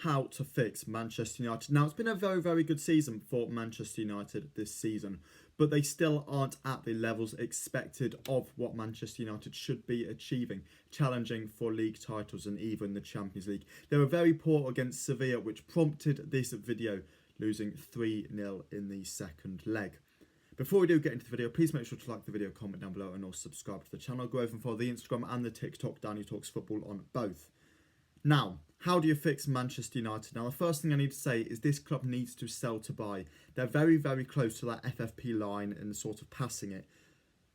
how to fix Manchester United. Now, it's been a very, very good season for Manchester United this season, but they still aren't at the levels expected of what Manchester United should be achieving, challenging for league titles and even the Champions League. They were very poor against Sevilla, which prompted this video, losing 3-0 in the second leg. Before we do get into the video, please make sure to like the video, comment down below, and also subscribe to the channel. Go over and follow the Instagram and the TikTok, Danny Talks Football, on both. Now, how do you fix Manchester United? Now, the first thing I need to say is this club needs to sell to buy. They're very, very close to that FFP line and sort of passing it.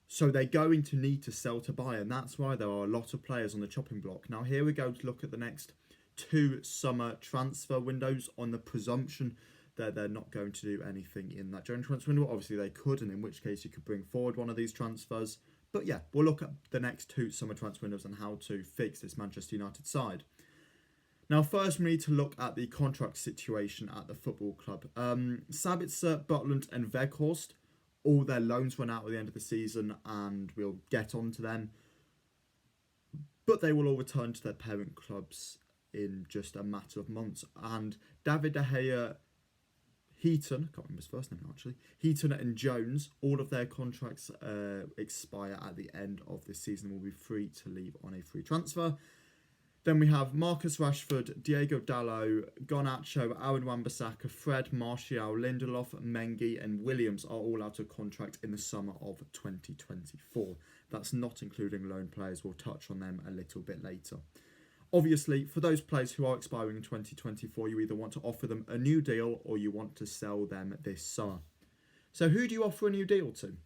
So they're going to need to sell to buy, and that's why there are a lot of players on the chopping block. Now, here we go to look at the next 2 summer transfer windows on the presumption that they're not going to do anything in that January transfer window. Obviously, they could, and in which case you could bring forward one of these transfers. But yeah, we'll look at the next 2 summer transfer windows and how to fix this Manchester United side. Now, first, we need to look at the contract situation at the football club. Sabitzer, Butland and Weghorst, all their loans run out at the end of the season, and we'll get on to them. But they will all return to their parent clubs in just a matter of months. And David De Gea, Heaton, I can't remember his first name actually, Heaton and Jones, all of their contracts expire at the end of this season, will be free to leave on a free transfer. Then we have Marcus Rashford, Diego Dalot, Garnacho, Aaron Wan-Bissaka, Fred, Martial, Lindelof, Mengi and Williams are all out of contract in the summer of 2024. That's not including loan players. We'll touch on them a little bit later. Obviously, for those players who are expiring in 2024, you either want to offer them a new deal or you want to sell them this summer. So who do you offer a new deal to?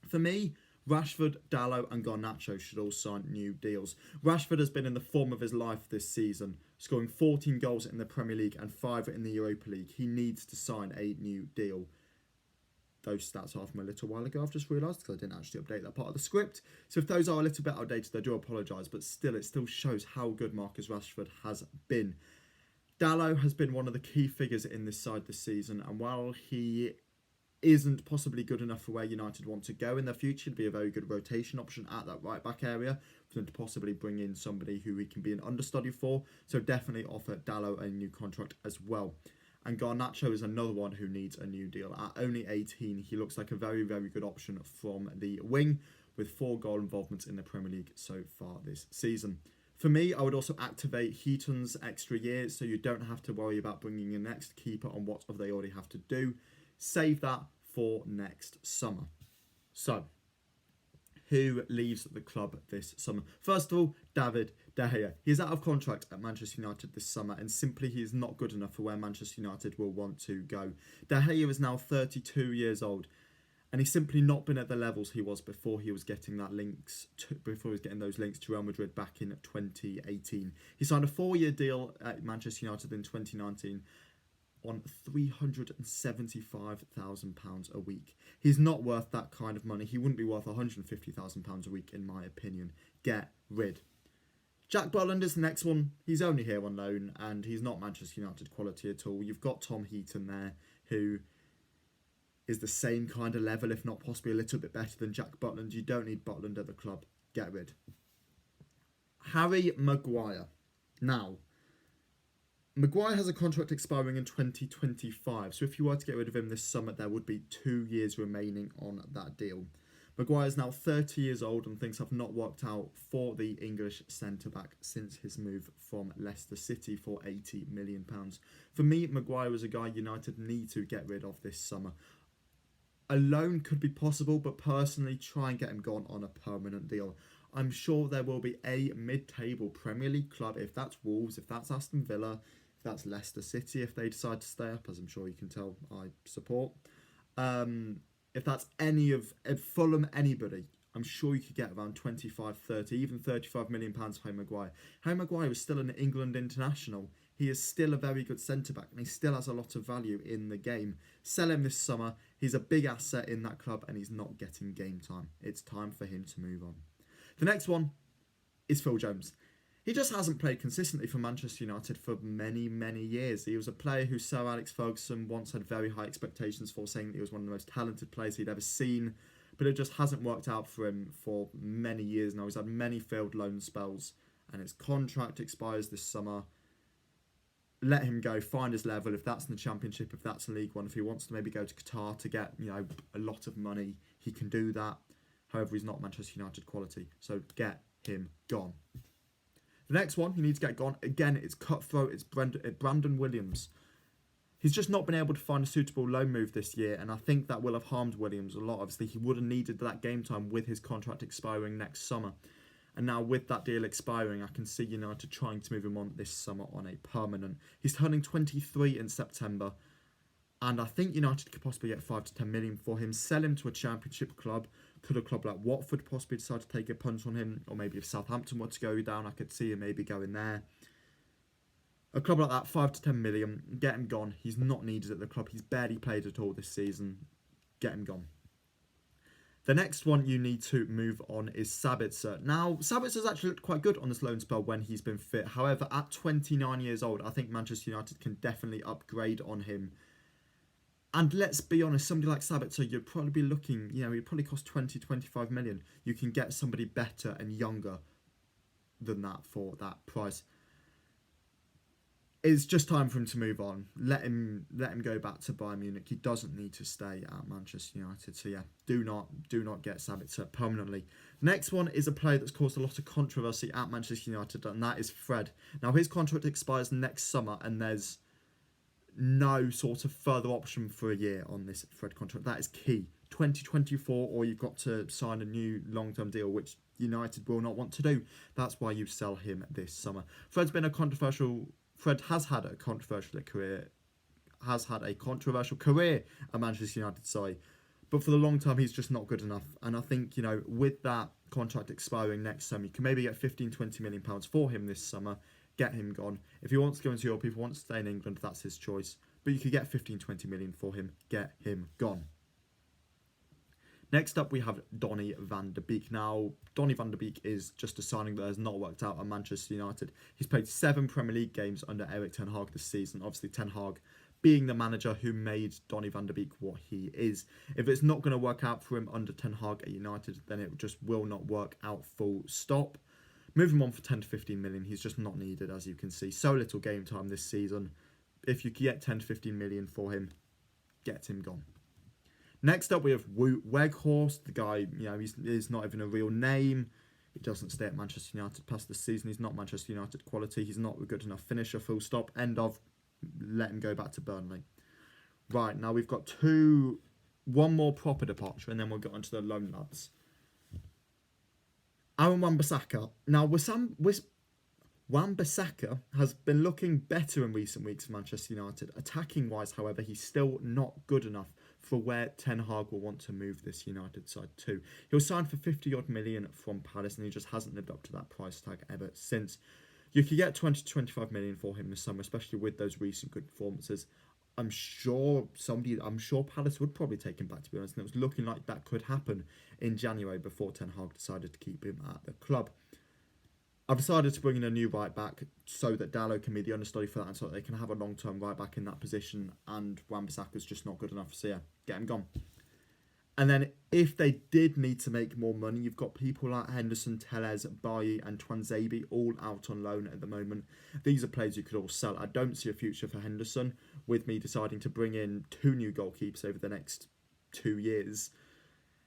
For me, Rashford, Dalot and Garnacho should all sign new deals. Rashford has been in the form of his life this season, scoring 14 goals in the Premier League and 5 in the Europa League. He needs to sign a new deal. Those stats are from a little while ago, I've just realised, because I didn't actually update that part of the script. So if those are a little bit outdated, I do apologise, but still, it still shows how good Marcus Rashford has been. Dalot has been one of the key figures in this side this season, and while he isn't possibly good enough for where United want to go in the future, to be a very good rotation option at that right back area for them to possibly bring in somebody who he can be an understudy for. So definitely offer Dalot a new contract as well. And Garnacho is another one who needs a new deal. At only 18, he looks like a very, very good option from the wing with 4 goal involvements in the Premier League so far this season. For me, I would also activate Heaton's extra year so you don't have to worry about bringing in next keeper on what they already have to do. Save that for next summer. So, who leaves the club this summer? First of all, David De Gea. He is out of contract at Manchester United this summer, and simply he is not good enough for where Manchester United will want to go. De Gea is now 32 years old, and he's simply not been at the levels he was before he was getting those links to Real Madrid back in 2018. He signed a 4-year deal at Manchester United in 2019. On £375,000 a week. He's not worth that kind of money. He wouldn't be worth £150,000 a week, in my opinion. Get rid. Jack Butland is the next one. He's only here on loan, and he's not Manchester United quality at all. You've got Tom Heaton there, who is the same kind of level, if not possibly a little bit better than Jack Butland. You don't need Butland at the club. Get rid. Harry Maguire. Now, Maguire has a contract expiring in 2025, so if you were to get rid of him this summer, there would be 2 years remaining on that deal. Maguire is now 30 years old and things have not worked out for the English centre-back since his move from Leicester City for £80 million. For me, Maguire is a guy United need to get rid of this summer. A loan could be possible, but personally, try and get him gone on a permanent deal. I'm sure there will be a mid-table Premier League club, if that's Wolves, if that's Aston Villa, if that's Leicester City, if they decide to stay up, as I'm sure you can tell I support. If that's if Fulham, anybody, I'm sure you could get around 25, 30, even £35 million for Harry Maguire. Harry Maguire is still an England international. He is still a very good centre-back and he still has a lot of value in the game. Sell him this summer. He's a big asset in that club and he's not getting game time. It's time for him to move on. The next one is Phil Jones. He just hasn't played consistently for Manchester United for many, many years. He was a player who Sir Alex Ferguson once had very high expectations for, saying that he was one of the most talented players he'd ever seen. But it just hasn't worked out for him for many years now. He's had many failed loan spells and his contract expires this summer. let him go, find his level. If that's in the Championship, if that's in League One, if he wants to maybe go to Qatar to get, a lot of money, he can do that. However, he's not Manchester United quality, so get him gone. The next one you need to get gone, again, it's cutthroat, it's Brandon Williams. He's just not been able to find a suitable loan move this year, and I think that will have harmed Williams a lot. Obviously, he would have needed that game time with his contract expiring next summer. And now with that deal expiring, I can see United trying to move him on this summer on a permanent. He's turning 23 in September, and I think United could possibly get 5 to 10 million for him, sell him to a Championship club. Could a club like Watford possibly decide to take a punt on him? Or maybe if Southampton were to go down, I could see him maybe going there. A club like that, 5 to 10 million, get him gone. He's not needed at the club. He's barely played at all this season. Get him gone. The next one you need to move on is Sabitzer. Now, Sabitzer's actually looked quite good on this loan spell when he's been fit. However, at 29 years old, I think Manchester United can definitely upgrade on him. And let's be honest, somebody like Sabitzer, you'd probably be looking, he'd probably cost 20, 25 million. You can get somebody better and younger than that for that price. It's just time for him to move on. Let him go back to Bayern Munich. He doesn't need to stay at Manchester United. So yeah, do not get Sabitzer permanently. Next one is a player that's caused a lot of controversy at Manchester United, and that is Fred. Now his contract expires next summer, and there's no sort of further option for a year on this Fred contract. That is key. 2024, or you've got to sign a new long-term deal, which United will not want to do. That's why you sell him this summer. Fred has had a controversial career. At Manchester United, but for the long term, he's just not good enough. And I think, with that contract expiring next summer, you can maybe get 15-20 million pounds for him this summer. Get him gone. If he wants to go into Europe, if he wants to stay in England, that's his choice. But you could get 15-20 million for him. Get him gone. Next up, we have Donny van de Beek. Now, Donny van de Beek is just a signing that has not worked out at Manchester United. He's played 7 Premier League games under Erik ten Hag this season. Obviously, ten Hag being the manager who made Donny van de Beek what he is. If it's not going to work out for him under ten Hag at United, then it just will not work out, full stop. Move him on for 10 to 15 million. He's just not needed, as you can see. So little game time this season. If you can get 10 to 15 million for him, get him gone. Next up, we have Wout Weghorst. The guy, he's not even a real name. He doesn't stay at Manchester United past this season. He's not Manchester United quality. He's not a good enough finisher, full stop. End of. Let him go back to Burnley. Right, now we've got one more proper departure, and then we'll get onto the loan lads. Aaron Wan-Bissaka. Now, Wan-Bissaka has been looking better in recent weeks for Manchester United. Attacking-wise, however, he's still not good enough for where Ten Hag will want to move this United side to. He was signed for 50-odd million from Palace, and he just hasn't lived up to that price tag ever since. You could get 20 to 25 million for him this summer, especially with those recent good performances. I'm sure Palace would probably take him back, to be honest, and it was looking like that could happen in January before Ten Hag decided to keep him at the club. I've decided to bring in a new right back so that Dalot can be the understudy for that, and so that they can have a long-term right back in that position, and Wan-Bissaka's just not good enough, so yeah, get him gone. And then if they did need to make more money, you've got people like Henderson, Telles, Bailly and Tuanzebe all out on loan at the moment. These are players you could all sell. I don't see a future for Henderson, with me deciding to bring in 2 new goalkeepers over the next 2 years.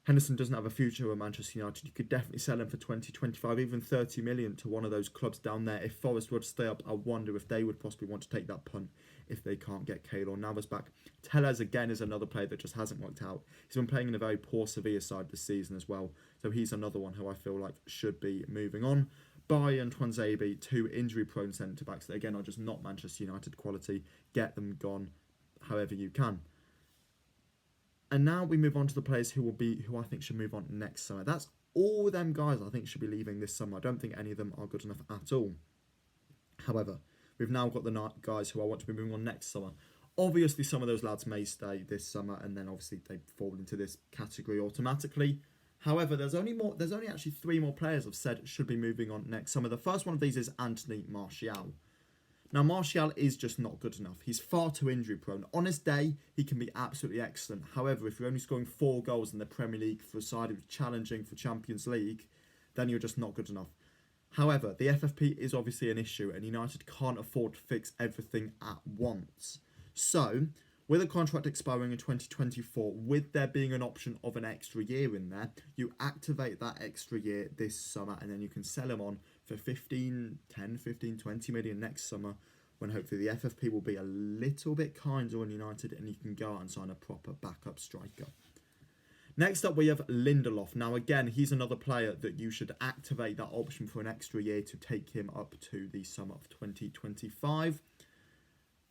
Henderson doesn't have a future with Manchester United. You could definitely sell him for 20, 25, even 30 million to one of those clubs down there. If Forest were to stay up, I wonder if they would possibly want to take that punt if they can't get Keylor Navas back. Tellez, again, is another player that just hasn't worked out. He's been playing in a very poor Sevilla side this season as well. So he's another one who I feel like should be moving on. Bailly and Tuanzebe, 2 injury-prone centre-backs that, again, are just not Manchester United quality. Get them gone however you can. And now we move on to the players who I think should move on next summer. That's all them guys I think should be leaving this summer. I don't think any of them are good enough at all. However, we've now got the guys who I want to be moving on next summer. Obviously, some of those lads may stay this summer, and then obviously they fall into this category automatically. However, there's only actually 3 more players I've said should be moving on next summer. The first one of these is Anthony Martial. Now, Martial is just not good enough. He's far too injury prone. On his day, he can be absolutely excellent. However, if you're only scoring 4 goals in the Premier League for a side who's challenging for Champions League, then you're just not good enough. However, the FFP is obviously an issue and United can't afford to fix everything at once. So, with a contract expiring in 2024, with there being an option of an extra year in there, you activate that extra year this summer and then you can sell him on for 15, 20 million next summer, when hopefully the FFP will be a little bit kinder on United and you can go out and sign a proper backup striker. Next up, we have Lindelof. Now, again, he's another player that you should activate that option for an extra year to take him up to the summer of 2025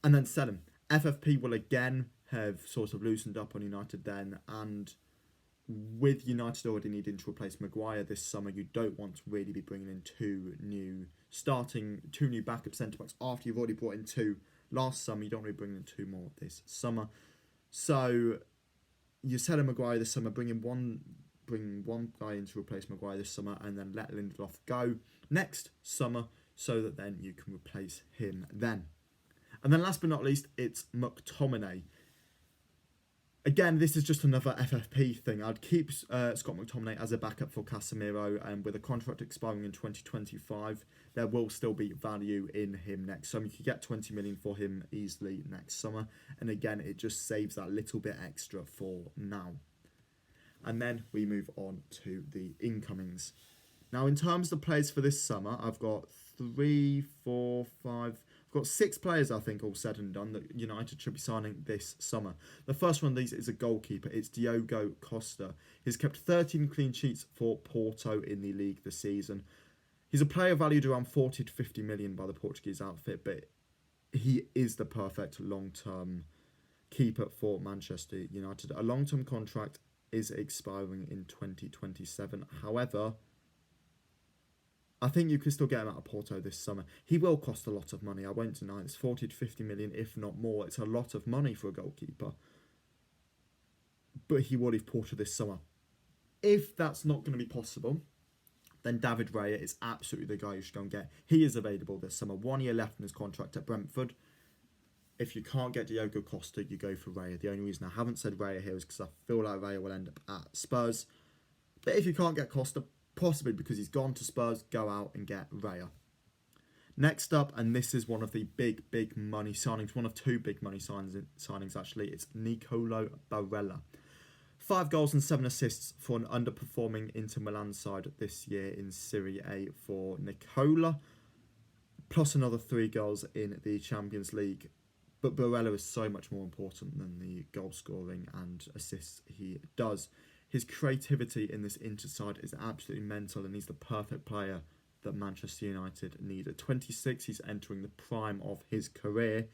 and then sell him. FFP will again have sort of loosened up on United then, and with United already needing to replace Maguire this summer, you don't want to really be bringing in two new backup centre-backs after you've already brought in two last summer. You don't really bring in two more this summer. So you sell a Maguire this summer, bring one guy in to replace Maguire this summer, and then let Lindelof go next summer so that then you can replace him then. And then last but not least, it's McTominay. Again, this is just another FFP thing. I'd keep Scott McTominay as a backup for Casemiro, and with a contract expiring in 2025, there will still be value in him next summer. You could get 20 million for him easily next summer, and again, it just saves that little bit extra for now. And then we move on to the incomings. Now, in terms of the players for this summer, I've got 6 players, I think, all said and done, that United should be signing this summer. The first one of these is a goalkeeper. It's Diogo Costa. He's kept 13 clean sheets for Porto in the league this season. He's a player valued around 40 to 50 million by the Portuguese outfit, but he is the perfect long-term keeper for Manchester United. A long-term contract is expiring in 2027. However, I think you can still get him out of Porto this summer. He will cost a lot of money. I won't deny it. It's 40 to 50 million, if not more. It's a lot of money for a goalkeeper. But he will leave Porto this summer. If that's not going to be possible, then David Raya is absolutely the guy you should go and get. He is available this summer. 1 year left in his contract at Brentford. If you can't get Diogo Costa, you go for Raya. The only reason I haven't said Raya here is because I feel like Raya will end up at Spurs. But if you can't get Costa, possibly because he's gone to Spurs, go out and get Raya. Next up, and this is one of the big money signings, one of 2 big money signings actually, it's Nicolo Barella. 5 goals and 7 assists for an underperforming Inter Milan side this year in Serie A for Nicola, plus another 3 goals in the Champions League. But Barella is so much more important than the goal scoring and assists he does. His creativity in this Inter side is absolutely mental, and he's the perfect player that Manchester United need. At 26, he's entering the prime of his career.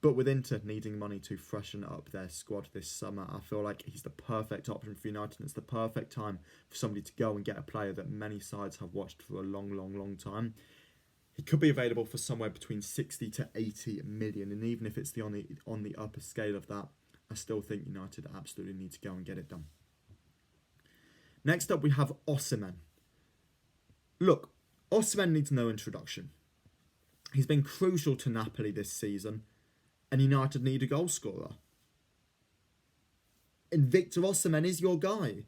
But with Inter needing money to freshen up their squad this summer, I feel like he's the perfect option for United. And it's the perfect time for somebody to go and get a player that many sides have watched for a long time. He could be available for somewhere between 60 to 80 million. And even if it's on the upper scale of that, I still think United absolutely need to go and get it done. Next up, we have Osimhen. Look, Osimhen needs no introduction. He's been crucial to Napoli this season, and United need a goal scorer. And Victor Osimhen is your guy.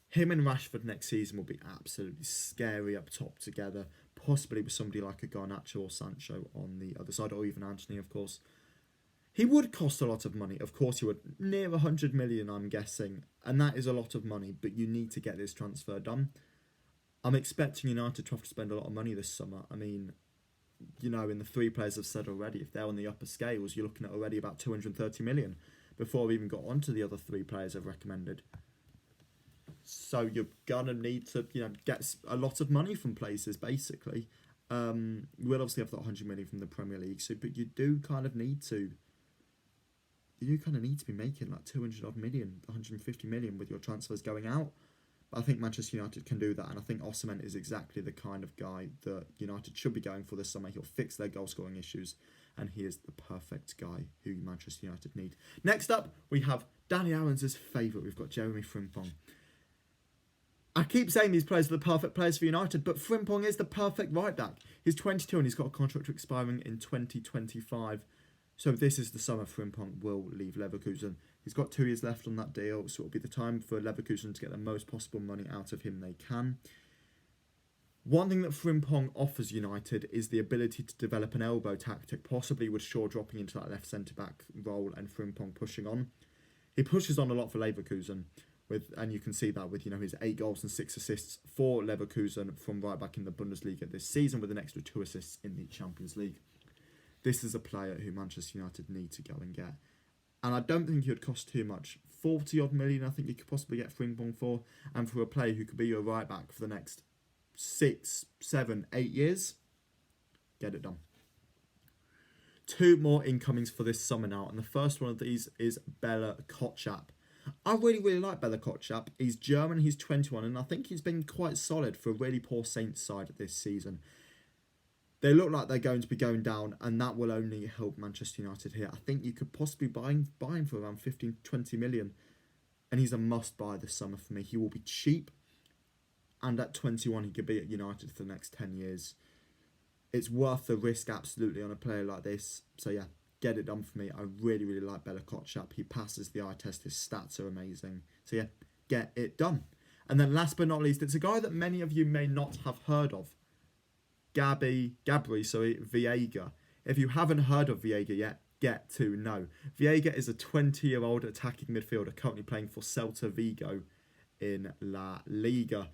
Him and Rashford next season will be absolutely scary up top together, possibly with somebody like a Garnacho or Sancho on the other side, or even Antony, of course. He would cost a lot of money. Of course he would. Near 100 million, I'm guessing. And that is a lot of money, but you need to get this transfer done. I'm expecting United to have to spend a lot of money this summer. I mean, in the 3 players I've said already, if they're on the upper scales, you're looking at already about 230 million before we even got onto the other 3 players I've recommended. So you're going to need to, get a lot of money from places, basically. We'll obviously have that 100 million from the Premier League, but you do kind of need to be making like 200 odd million, 150 million with your transfers going out. But I think Manchester United can do that, and I think Osimhen is exactly the kind of guy that United should be going for this summer. He'll fix their goal scoring issues, and he is the perfect guy who Manchester United need. Next up, we have Danny Aaron's favourite. We've got Jeremy Frimpong. I keep saying these players are the perfect players for United, but Frimpong is the perfect right back. He's 22 and he's got a contract expiring in 2025. So this is the summer Frimpong will leave Leverkusen. He's got 2 years left on that deal, so it'll be the time for Leverkusen to get the most possible money out of him they can. One thing that Frimpong offers United is the ability to develop an elbow tactic, possibly with Shaw dropping into that left centre-back role and Frimpong pushing on. He pushes on a lot for Leverkusen, and you can see that with his 8 goals and 6 assists for Leverkusen from right back in the Bundesliga this season, with an extra 2 assists in the Champions League. This is a player who Manchester United need to go and get. And I don't think he would cost too much. 40-odd million I think you could possibly get Frimpong for, and for a player who could be your right back for the next 6, 7, 8 years, get it done. 2 more incomings for this summer now, and the first one of these is Bela Kotchap. I really like Bela Kotchap. He's German, he's 21, and I think he's been quite solid for a really poor Saints side this season. They look like they're going to be going down, and that will only help Manchester United here. I think you could possibly buy him for around 15-20 million, and he's a must-buy this summer for me. He will be cheap, and at 21, he could be at United for the next 10 years. It's worth the risk, absolutely, on a player like this. So, yeah, get it done for me. I really like Bela Kotchap. He passes the eye test. His stats are amazing. So, yeah, get it done. And then last but not least, it's a guy that many of you may not have heard of. Gabby Viega. If you haven't heard of Viega yet, get to know. Viega is a 20-year-old attacking midfielder currently playing for Celta Vigo in La Liga.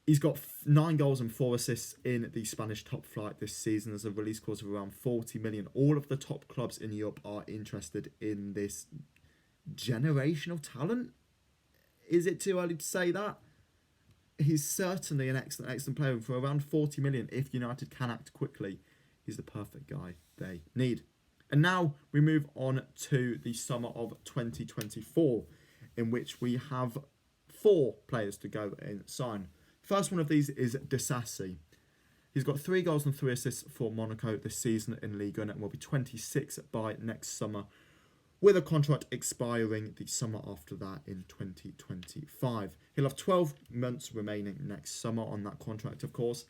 He's got 9 goals and 4 assists in the Spanish top flight this season. There's a release clause of around 40 million. All of the top clubs in Europe are interested in this generational talent. Is it too early to say that? He's certainly an excellent player. For around 40 million, if United can act quickly, he's the perfect guy they need. And now we move on to the summer of 2024, in which we have 4 players to go and sign. First one of these is Disasi. He's got 3 goals and 3 assists for Monaco this season in Ligue 1 and will be 26 by next summer, with a contract expiring the summer after that in 2025. He'll have 12 months remaining next summer on that contract, of course.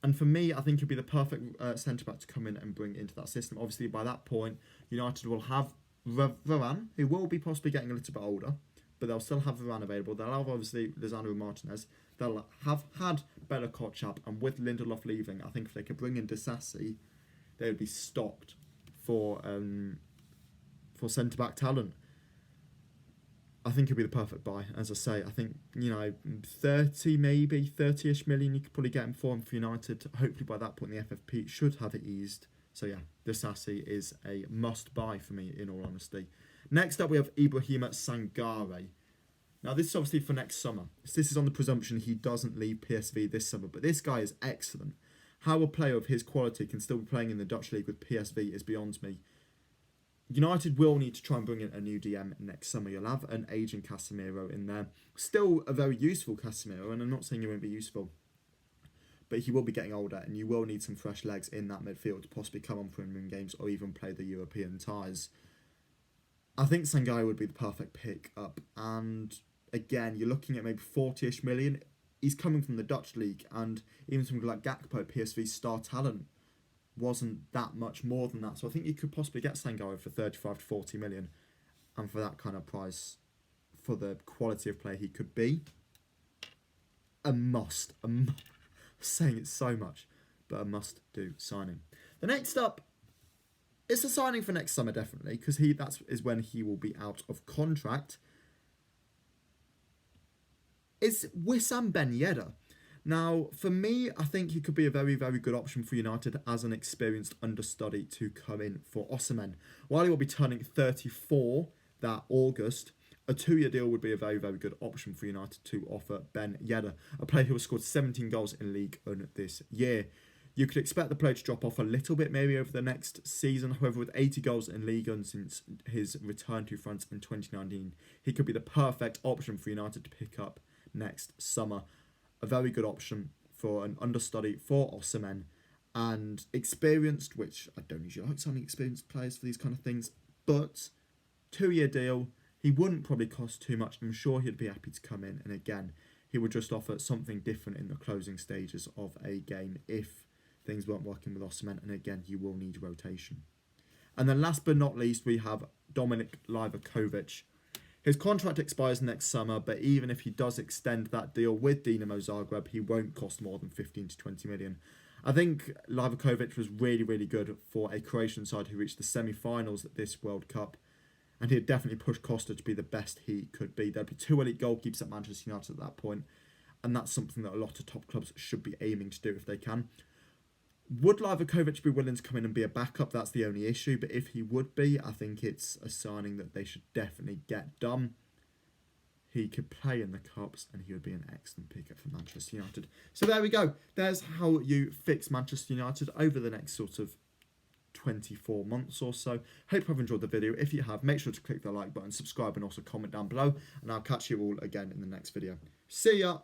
And for me, I think he'll be the perfect centre-back to come in and bring into that system. Obviously, by that point, United will have Varane, who will be possibly getting a little bit older, but they'll still have Varane available. They'll have, obviously, Lisandro Martinez. They'll have had Bela Kotchap, and with Lindelof leaving, I think if they could bring in Disasi, they would be stocked for centre-back talent. I think it'll be the perfect buy. As I say, I think, 30-ish million you could probably get him for United. Hopefully by that point the FFP should have it eased. So yeah, Disasi is a must-buy for me, in all honesty. Next up we have Ibrahima Sangare. Now this is obviously for next summer. This is on the presumption he doesn't leave PSV this summer, but this guy is excellent. How a player of his quality can still be playing in the Dutch league with PSV is beyond me. United will need to try and bring in a new DM next summer. You'll have an aging Casemiro in there. Still a very useful Casemiro, and I'm not saying he won't be useful, but he will be getting older, and you will need some fresh legs in that midfield to possibly come on for him in games or even play the European ties. I think Sangare would be the perfect pick up, and again, you're looking at maybe 40-ish million. He's coming from the Dutch league, and even something like Gakpo, PSV's star talent, wasn't that much more than that. So I think you could possibly get Sangare for 35 to 40 million. And for that kind of price, for the quality of player he could be, a must. I'm saying it so much, but a must-do signing. The next up, it's a signing for next summer, definitely, because that is when he will be out of contract. It's Wissam Ben Yedder. Now, for me, I think he could be a very, very good option for United as an experienced understudy to come in for Osimhen. While he will be turning 34 that August, a 2-year deal would be a very, very good option for United to offer Ben Yedder, a player who has scored 17 goals in League 1 this year. You could expect the player to drop off a little bit maybe over the next season. However, with 80 goals in League 1 since his return to France in 2019, he could be the perfect option for United to pick up next summer. A very good option for an understudy for Osimhen, and experienced, which I don't usually like signing experienced players for these kind of things, but 2-year deal, he wouldn't probably cost too much. I'm sure he'd be happy to come in, and again, he would just offer something different in the closing stages of a game if things weren't working with Osimhen, and again, you will need rotation. And then last but not least, we have Dominik Livakovic. His contract expires next summer, but even if he does extend that deal with Dinamo Zagreb, he won't cost more than 15 to 20 million. I think Livakovic was really, really good for a Croatian side who reached the semi-finals at this World Cup, and he'd definitely push Costa to be the best he could be. There'd be 2 elite goalkeepers at Manchester United at that point, and that's something that a lot of top clubs should be aiming to do if they can. Would Livakovic be willing to come in and be a backup? That's the only issue, but if he would be, I think it's a signing that they should definitely get done. He could play in the Cups and he would be an excellent pickup for Manchester United. So there we go. There's how you fix Manchester United over the next sort of 24 months or so. Hope you've enjoyed the video. If you have, make sure to click the like button, subscribe and also comment down below. And I'll catch you all again in the next video. See ya!